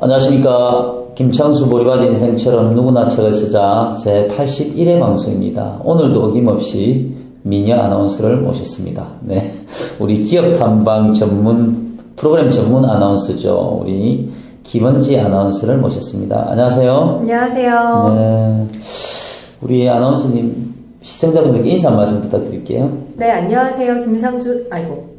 안녕하십니까. 김창수 보리바디 인생처럼 누구나 책을 쓰자 제81회 방송입니다. 오늘도 어김없이 미녀 아나운서를 모셨습니다. 네, 우리 기업 탐방 전문 프로그램 전문 아나운서죠. 우리 김은지 아나운서를 모셨습니다. 안녕하세요. 안녕하세요. 네, 우리 아나운서님 시청자분들께 인사 한 말씀 부탁드릴게요. 네, 안녕하세요.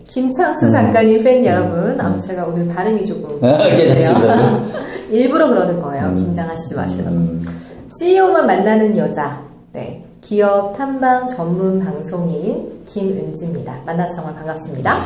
김창수 작가님 팬 여러분. 제가 오늘 발음이 조금 괜찮습니다. 일부러 그러는 거예요. 긴장하시지 마시라고. CEO만 만나는 여자. 네, 기업 탐방 전문 방송인 김은지입니다. 만나서 정말 반갑습니다.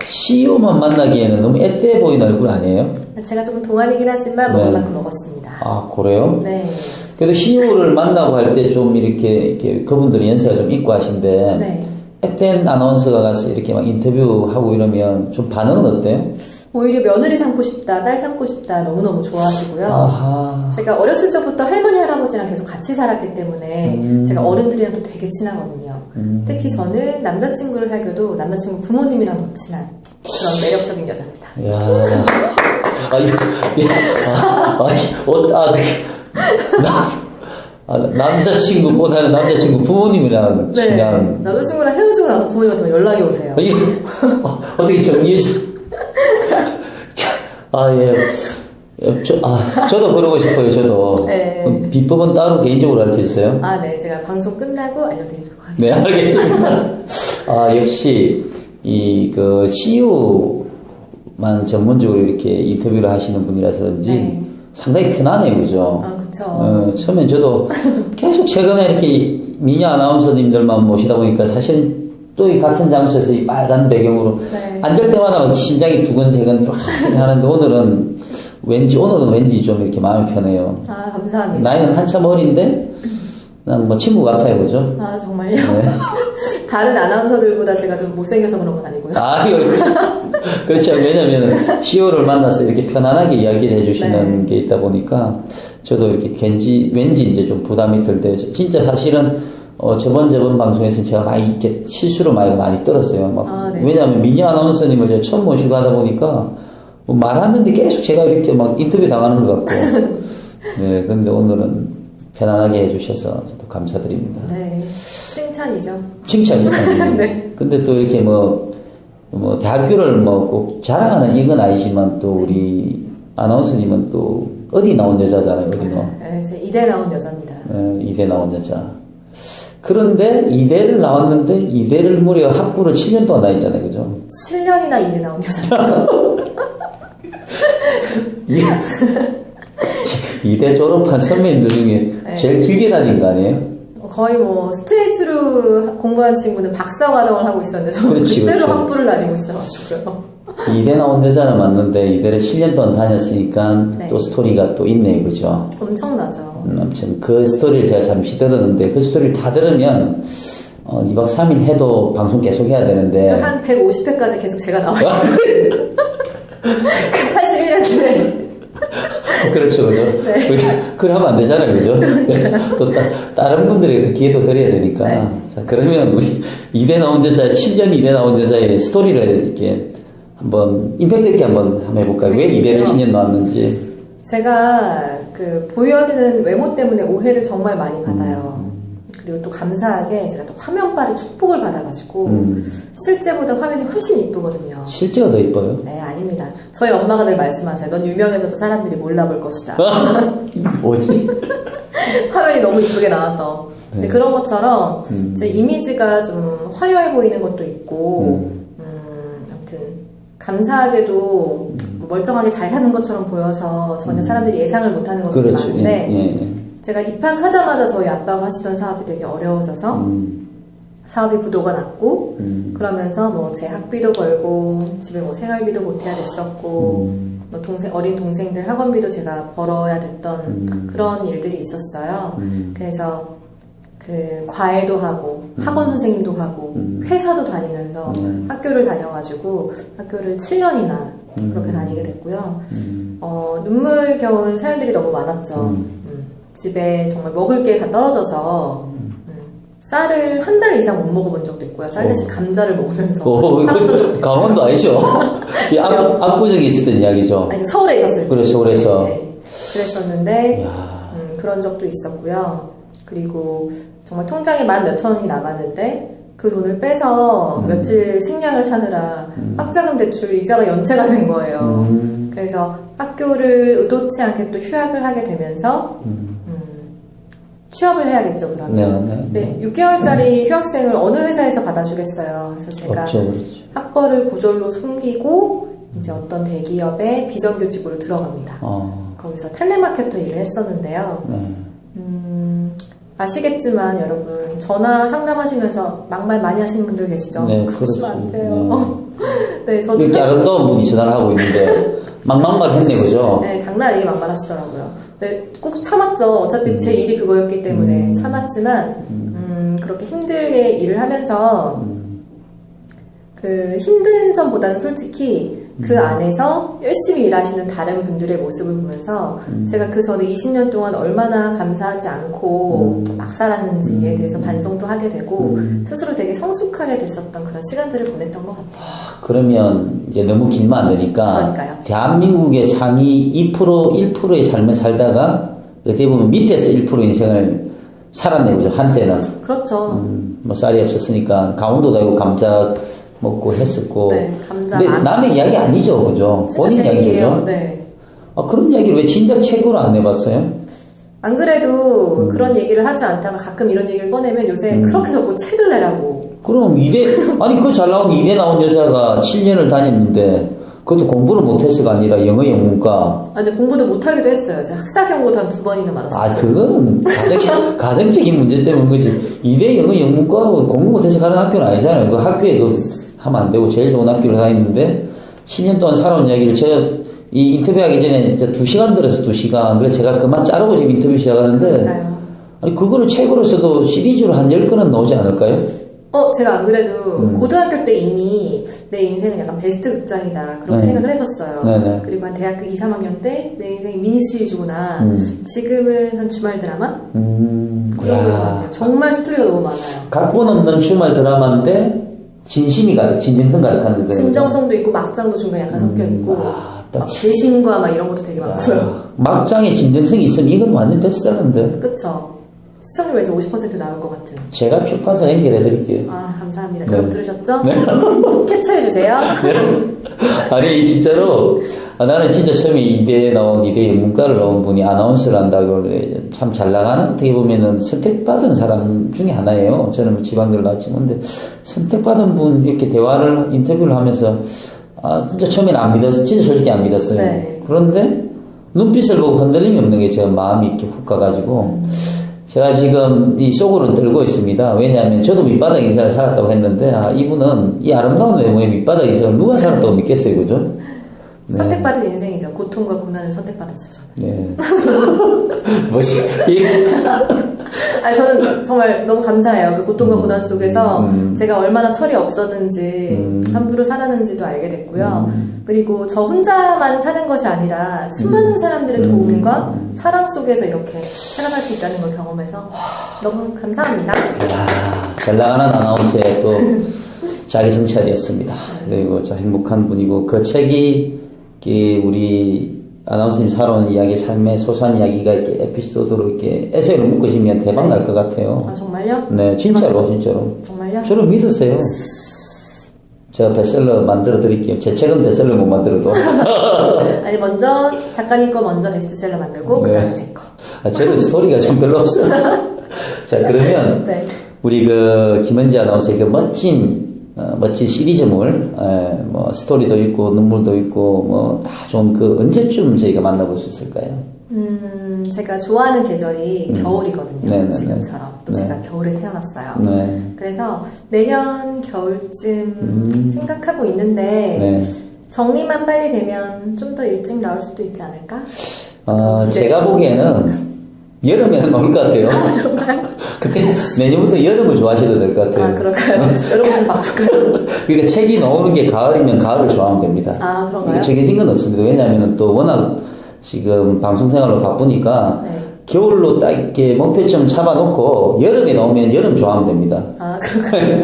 CEO만 만나기에는 너무 앳돼 보이는 얼굴 아니에요? 제가 조금 동안이긴 하지만 먹을 만큼 먹었습니다. 아, 그래요? 네. 그래도 CEO를 만나고 할 때 좀 이렇게 그분들이 연세가 좀 있고 하신데, 네. 앳된 아나운서가 가서 이렇게 막 인터뷰하고 이러면 좀 반응은 어때요? 오히려 며느리 삼고 싶다, 딸 삼고 싶다 너무너무 좋아하시고요. 아하. 제가 어렸을 적부터 할머니, 할아버지랑 계속 같이 살았기 때문에 제가 어른들이랑도 되게 친하거든요. 특히 저는 남자친구를 사귀어도 남자친구 부모님이랑 더 친한 그런 매력적인 여자입니다. 이야. 남자친구보다는 남자친구 부모님이랑 네, 친한. 남자친구랑 헤어지고 나서 부모님한테 연락이 오세요. 어떻게 정리해줘? 저도 그러고 싶어요, 저도. 네. 비법은 따로 개인적으로 알려주세요. 네, 제가 방송 끝나고 알려드리도록 하겠습니다. 네, 알겠습니다. 역시, CEO만 전문적으로 이렇게 인터뷰를 하시는 분이라서인지 네. 상당히 편하네요, 그죠? 그쵸. 처음엔 저도 계속 최근에 이렇게 미녀 아나운서님들만 모시다 보니까 사실은 또 이 같은 장소에서 이 빨간 배경으로 네. 앉을 때마다 심장이 두근두근 하는데 오늘은 왠지 좀 이렇게 마음이 편해요. 감사합니다. 나이는 한참 어린데 난 뭐 친구 같아요, 그죠? 정말요? 네. 다른 아나운서들보다 제가 좀 못생겨서 그런 건 아니고요. 그렇죠. 왜냐면 CEO를 만나서 이렇게 편안하게 이야기를 해주시는 게 있다 보니까 저도 이렇게 왠지 이제 좀 부담이 들대요. 진짜 사실은 저번 방송에서 제가 이렇게 실수로 많이 떨었어요. 네. 왜냐하면 미녀 아나운서님을 처음 모시고 하다 보니까 말하는데 계속 제가 이렇게 막 인터뷰 당하는 것 같고. 네, 근데 오늘은 편안하게 해주셔서 저도 감사드립니다. 네, 칭찬이죠. 칭찬이죠. 네. 근데 또 이렇게 대학교를 꼭 자랑하는 이건 아니지만 또 우리 아나운서님은 또 어디 나온 여자잖아요, 네, 제 이대 나온 여자입니다. 네, 이대 나온 여자. 그런데 이대를 나왔는데 이대를 무려 학부를 7년 동안 다녔잖아요, 그죠? 7년이나 이대 나온 여자입니다. 이대 졸업한 선배님들 중에 제일 길게 다닌 거 아니에요? 거의 스트레이트로 공부한 친구는 박사 과정을 하고 있었는데 저는 그때도 학부를 다니고 있어가지고요. 이대 나온 여자는 맞는데 이대를 7년 동안 다녔으니까 또 스토리가 또 있네요, 그죠? 엄청나죠. 아무튼 그 스토리를 제가 잠시 들었는데 그 스토리를 다 들으면 2박 3일 해도 방송 계속 해야 되는데 한 150회까지 계속 제가 나와요. 81회인데 그렇죠, 그죠? 네. 그래 하면 안 되잖아요, 그죠? 또 다른 분들에게 기회도 드려야 되니까. 네. 자, 그러면 우리 2대 나온 여자의 7년 2대 나온 여자의 스토리를 이렇게 한번 임팩트 있게 한번 해볼까요? 왜 2대를 10년 나왔는지. 제가 보여지는 외모 때문에 오해를 정말 많이 받아요. 그리고 또 감사하게 제가 또 화면빨의 축복을 받아가지고 실제보다 화면이 훨씬 이쁘거든요. 실제가 더 이뻐요? 네, 아닙니다. 저희 엄마가 늘 말씀하세요. 넌 유명해져도 사람들이 몰라볼 것이다. 뭐지? 화면이 너무 이쁘게 나와서. 네. 그런 것처럼 제 이미지가 좀 화려해 보이는 것도 있고 아무튼 감사하게도 멀쩡하게 잘 사는 것처럼 보여서 전혀 사람들이 예상을 못하는 것도 그렇죠. 많은데 제가 입학하자마자 저희 아빠가 하시던 사업이 되게 어려워져서 사업이 부도가 났고 그러면서 제 학비도 벌고 집에 생활비도 보태야 됐었고 어린 동생들 학원비도 제가 벌어야 됐던 그런 일들이 있었어요. 그래서 과외도 하고 학원 선생님도 하고 회사도 다니면서 학교를 다녀가지고 학교를 7년이나 그렇게 다니게 됐고요. 눈물겨운 사연들이 너무 많았죠. 집에 정말 먹을 게 다 떨어져서 쌀을 한 달 이상 못 먹어본 적도 있고요. 쌀 대신 감자를 먹으면서. 이거 강원도 아니죠? 이 압구정에 있었던 이야기죠. 아니, 서울에 있었을 때. 그래, 서울에서. 네, 그랬었는데, 그런 적도 있었고요. 그리고 정말 통장에 10,000원 원이 남았는데, 그 돈을 빼서 며칠 식량을 사느라 학자금 대출 이자가 연체가 된 거예요. 그래서 학교를 의도치 않게 또 휴학을 하게 되면서 취업을 해야겠죠, 그러면. 네, 6개월짜리 휴학생을 어느 회사에서 받아주겠어요. 그래서 제가 그렇죠. 학벌을 고졸로 숨기고 이제 어떤 대기업에 비정규직으로 들어갑니다. 거기서 텔레마케터 일을 했었는데요. 아시겠지만 여러분 전화 상담하시면서 막말 많이 하시는 분들 계시죠? 네, 그러시면 안 돼요. 네, 저도 이렇게 아름다운 분이 전화를 하고 있는데 막막말 했네, 그죠? 네, 장난 아니게 막말하시더라고요. 네, 꼭 참았죠. 어차피 제 일이 그거였기 때문에 참았지만 그렇게 힘들게 일을 하면서 그 힘든 점보다는 솔직히 그 안에서 열심히 일하시는 다른 분들의 모습을 보면서 제가 그 전에 20년 동안 얼마나 감사하지 않고 막 살았는지에 대해서 반성도 하게 되고 스스로 되게 성숙하게 됐었던 그런 시간들을 보냈던 것 같아요. 그러면 이제 너무 길면 안 되니까 그러니까요. 대한민국의 상위 2%, 1%의 삶을 살다가 어떻게 보면 밑에서 1% 인생을 살았네, 그죠? 한때는. 그렇죠. 뭐 쌀이 없었으니까 강원도 가고 감자 먹고 했었고. 네, 감자. 근데 남의 이야기 아니죠, 그죠? 진짜 제 얘기예요. 네. 그런 이야기를 왜 진작 책으로 안 내봤어요? 안 그래도 그런 얘기를 하지 않다가 가끔 이런 얘기를 꺼내면 요새 그렇게 자꾸 책을 내라고. 그럼 아니 그 잘 나온 이대 나온 여자가 7년을 다녔는데 그것도 공부를 못해서가 아니라 영어 영문과. 근데 공부도 못하기도 했어요. 제가 학사 경고도 한 2번이나 맞았어요. 그거는 가정적인 문제 때문인 거지. 이대 영어 영문과 공부 못해서 가는 학교는 아니잖아요. 그 학교에 하면 안 되고 제일 좋은 학교를 다녔는데 10년 동안 살아온 이야기를 제가 이 인터뷰하기 전에 진짜 2시간 들어서 2시간. 그래서 제가 그만 자르고 지금 인터뷰 시작하는데. 그러니까요. 아니, 그거를 책으로 써도 시리즈로 한 10건은 나오지 않을까요? 제가 안 그래도 고등학교 때 이미 내 인생은 약간 베스트 극장이다. 그렇게 생각을 했었어요. 네네. 그리고 한 대학교 2, 3학년 때 내 인생이 미니 시리즈구나. 지금은 한 주말 드라마? 그 정도 것 같아요. 정말 스토리가 너무 많아요. 각본 없는 주말 드라마인데 진심이 가득, 진정성 가득하는 거예요. 진정성도 있고 막장도 중간에 약간 섞여 있고 막 배신과 막 이런 것도 되게 많고요. 막장에 진정성이 있으면 이건 완전 베스트셀러인데. 그쵸. 시청률 왠지 50% 나올 것 같은. 제가 출판사 연결해 드릴게요. 감사합니다. 네. 그럼 들으셨죠? 네. 캡처해 주세요. 네. 아니 진짜로 나는 진짜 처음에 이대 영문과를 나온 분이 아나운서를 한다고 참 잘 나가는, 어떻게 보면은 선택받은 사람 중에 하나예요. 저는 뭐 지방대를 나왔지만. 근데 선택받은 분 이렇게 인터뷰를 하면서 진짜 처음에는 안 믿었어요. 진짜 솔직히 안 믿었어요. 네. 그런데 눈빛을 보고 흔들림이 없는 게 제가 마음이 이렇게 훅 가가지고 제가 지금 이 속으로는 떨고 있습니다. 왜냐하면 저도 밑바닥 인생을 살았다고 했는데 이분은 이 아름다운 외모의 밑바닥 인생을 누가 살았다고 믿겠어요, 그죠? 네. 선택받은 인생이죠. 고통과 고난을 선택받았죠, 저는. 네. 뭐지? 저는 정말 너무 감사해요. 그 고통과 고난 속에서 제가 얼마나 철이 없었는지 함부로 살았는지도 알게 됐고요. 그리고 저 혼자만 사는 것이 아니라 수많은 사람들의 도움과 사랑 속에서 이렇게 살아갈 수 있다는 걸 경험해서 너무 감사합니다. 잘 나가는 아나운서의 또 자기 성찰이었습니다. 그리고 저 행복한 분이고, 그 책이 우리 아나운서님 살아온 이야기, 삶의 소소한 이야기가 이렇게 에피소드로 이렇게 에세이로 묶으시면 대박 날 것 같아요. 정말요? 네, 진짜로. 정말요? 저를 믿으세요. 제가 베스트셀러 만들어 드릴게요. 제 책은 베스트셀러 못 만들어도. 아니, 먼저 작가님 거 먼저 베스트셀러 만들고 그다음에 제 거. 저는 스토리가 좀 별로 없어요. 자, 그러면 네. 우리 김은지 아나운서의 멋진 시리즈물, 뭐 스토리도 있고 눈물도 있고 뭐 다 좋은 언제쯤 저희가 만나볼 수 있을까요? 제가 좋아하는 계절이 겨울이거든요. 네네네. 지금처럼. 또 네. 제가 겨울에 태어났어요. 네. 그래서 내년 겨울쯤 생각하고 있는데 네. 정리만 빨리 되면 좀 더 일찍 나올 수도 있지 않을까? 제가 보기에는 여름에는 나올 것 같아요. 그때 내년부터 여름을 좋아하셔도 될 것 같아요. 그럴까요? 여러분 좀 바꿀까요? 그러니까 책이 나오는 게 가을이면 가을을 좋아하면 됩니다. 그런가요? 정해진 건 없습니다. 왜냐하면 또 워낙 지금 방송 생활로 바쁘니까 네. 겨울로 딱 이렇게 목표점 잡아놓고 여름에 나오면 여름 좋아하면 됩니다. 그럴까요?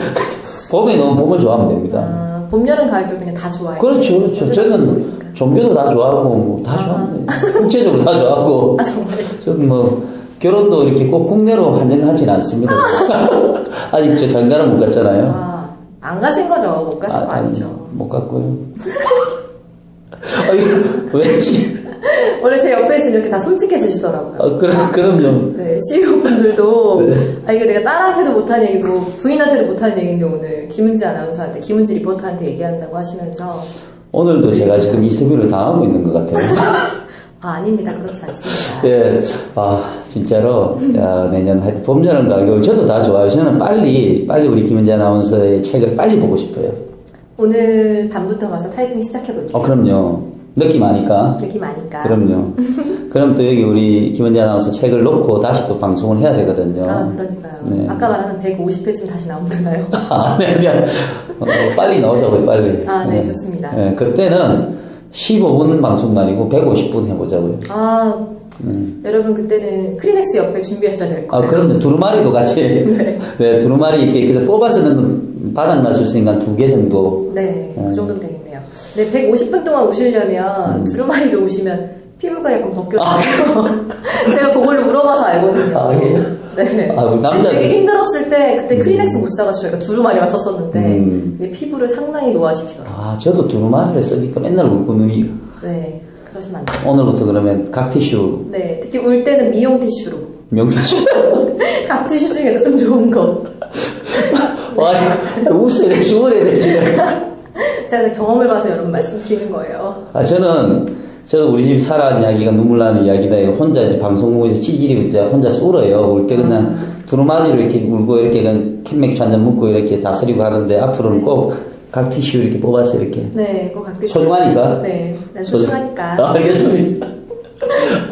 봄에 나오면 봄을 좋아하면 됩니다. 봄, 여름, 가을, 겨울 그냥 다 좋아해요. 그렇죠, 그렇죠. 저는 종교도 다 좋아하고, 뭐, 다 좋아합니다. 국제적으로 다 좋아하고. 아, 정말요? 저는 뭐, 결혼도 이렇게 꼭 국내로 한정하지는 않습니다. 아직 저 장가를 못 갔잖아요. 아, 안 가신 거죠? 못 가신 거 아니죠? 못 갔고요. 아니, 왠지. 원래 제 옆에 있으면 이렇게 다 솔직해지시더라고요. 그럼요. 네, CEO분들도, 네. 아, 이게 내가 딸한테도 못하는 얘기고, 부인한테도 못하는 얘기인데, 오늘 김은지 아나운서한테, 김은지 리포터한테 얘기한다고 하시면서. 오늘도 제가 지금 인터뷰를 당하고 있는 것 같아요. 아, 아닙니다. 그렇지 않습니다. 네, 진짜로, 내년 하여튼 봄, 여름, 가을, 저도 다 좋아요. 저는 빨리 우리 김은지 아나운서의 책을 빨리 보고 싶어요. 오늘 밤부터 가서 타이핑 시작해볼게요. 그럼요. 느낌 아니까. 느낌 아니까. 그럼요. 그럼 또 여기 우리 김은지 아나운서 책을 놓고 다시 또 방송을 해야 되거든요. 아, 그러니까요. 네. 아까 말한 150회쯤 다시 나오면 되나요? 네. 빨리 넣으자고요, 빨리. 아, 네, 좋습니다. 네, 그때는 15분 방송 날이고 150분 해보자고요. 아, 여러분 그때는 크리넥스 옆에 준비하셔야 될 거예요. 그럼요. 두루마리도 같이. 네. 네, 두루마리 이렇게 뽑아서 넣는 바닥 놔줄 수 있는 2개 정도. 네, 그 정도면 되겠네요. 네, 150분 동안 우시려면 두루마리로 우시면 피부가 약간 벗겨져서 제가 그걸로 물어봐서 알거든요. 아, 예. 네. 남자 지금 되게 힘들었을 때 그때 크리넥스 못 사가지고 저희가 두루마리만 썼었는데 얘 피부를 상당히 노화시키더라고요. 저도 두루마리를 쓰니까 맨날 울고 눈이. 네, 그러시면 안 돼요. 오늘부터 그러면 각 티슈. 네, 특히 울 때는 미용 티슈로. 명티슈. 각 티슈 중에도 좀 좋은 거. 와, 웃어야 돼, 죽어야 돼, 지금. 제가 경험해봐서 여러분 말씀드리는 거예요. 저는 우리 집 사람 이야기가 눈물 나는 이야기다. 혼자 이제 방송국에서 찌질이 이제 혼자 울어요. 울 때 그냥 두루마리로 이렇게 울고 이렇게 그냥 캔맥주 한잔 먹고 이렇게 다스리고 하는데 앞으로는 꼭 각 티슈 이렇게 뽑아서 이렇게. 네, 꼭 각 티슈. 소중하니까? 네, 난 소중하니까. 알겠습니다.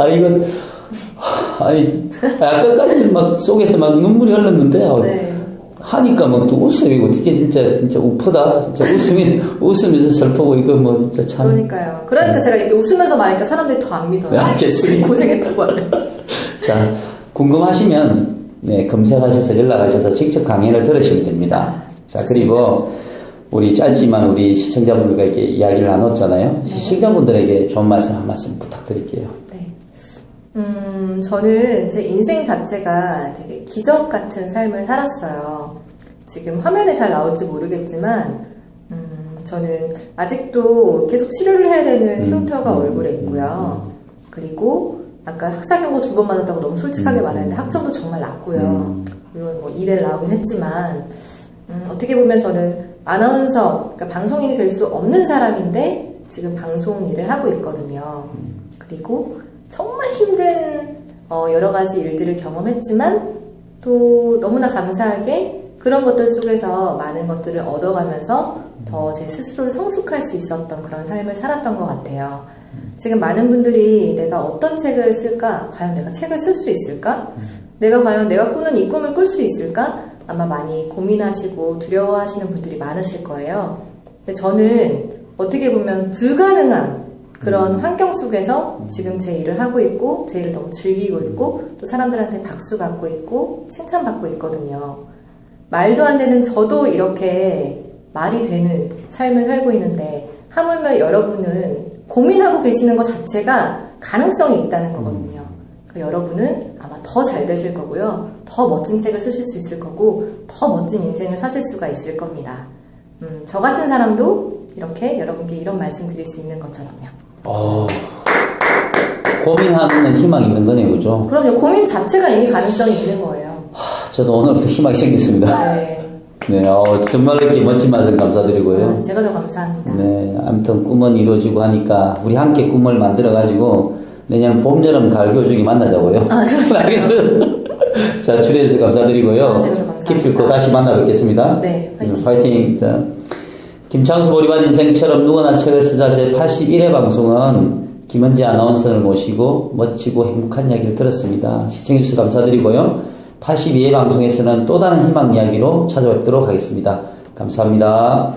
이건, 아까까지 막 속에서 막 눈물이 흘렀는데, 네. 하니까 막 또 웃어요. 어떻게 진짜 우프다. 진짜 웃으면서 슬프고 이거 뭐 진짜 참. 그러니까 제가 이렇게 웃으면서 말하니까 사람들이 더 안 믿어요. 네, 알겠습니다. 고생했다고 하면. 자, 궁금하시면, 네, 검색하셔서 연락하셔서 직접 강연을 들으시면 됩니다. 자, 그리고 우리 짧지만 우리 시청자분들과 이렇게 이야기를 나눴잖아요. 네. 시청자분들에게 좋은 말씀 한 말씀 부탁드릴게요. 네. 저는 제 인생 자체가 되게 기적 같은 삶을 살았어요. 지금 화면에 잘 나올지 모르겠지만, 저는 아직도 계속 치료를 해야 되는 흉터가 얼굴에 있고요. 그리고 아까 학사경고 2번 맞았다고 너무 솔직하게 말했는데 학점도 정말 낮고요. 물론 뭐 이래를 나오긴 했지만, 어떻게 보면 저는 아나운서, 그러니까 방송인이 될 수 없는 사람인데 지금 방송 일을 하고 있거든요. 그리고 정말 힘든 여러 가지 일들을 경험했지만 또 너무나 감사하게 그런 것들 속에서 많은 것들을 얻어가면서 더 제 스스로를 성숙할 수 있었던 그런 삶을 살았던 것 같아요. 지금 많은 분들이 내가 어떤 책을 쓸까? 과연 내가 책을 쓸 수 있을까? 과연 내가 꾸는 이 꿈을 꿀 수 있을까? 아마 많이 고민하시고 두려워하시는 분들이 많으실 거예요. 근데 저는 어떻게 보면 불가능한 그런 환경 속에서 지금 제 일을 하고 있고 제 일을 너무 즐기고 있고 또 사람들한테 박수 받고 있고 칭찬받고 있거든요. 말도 안 되는 저도 이렇게 말이 되는 삶을 살고 있는데 하물며 여러분은 고민하고 계시는 것 자체가 가능성이 있다는 거거든요. 여러분은 아마 더 잘 되실 거고요. 더 멋진 책을 쓰실 수 있을 거고 더 멋진 인생을 사실 수가 있을 겁니다. 저 같은 사람도 이렇게 여러분께 이런 말씀 드릴 수 있는 것처럼요. 고민하는 희망이 있는 거네요, 그죠? 그럼요. 고민 자체가 이미 가능성이 있는 거예요. 저도 오늘부터 희망이 생겼습니다. 네. 네, 정말 이렇게 멋진 말씀 감사드리고요. 제가 더 감사합니다. 네, 아무튼 꿈은 이루어지고 하니까 우리 함께 꿈을 만들어가지고 내년 봄, 여름, 가을, 겨울 중에 만나자고요. 그렇습니다. 자, 출연해주셔서 감사드리고요. 제가 더 감사합니다. 기필코 다시 만나 뵙겠습니다. 네, 화이팅. 화이팅. 자, 김창수 몰입한 인생처럼 누구나 책을 쓰자 제 81회 방송은 김은지 아나운서를 모시고 멋지고 행복한 이야기를 들었습니다. 시청해주셔서 감사드리고요. 82회 방송에서는 또 다른 희망 이야기로 찾아뵙도록 하겠습니다. 감사합니다.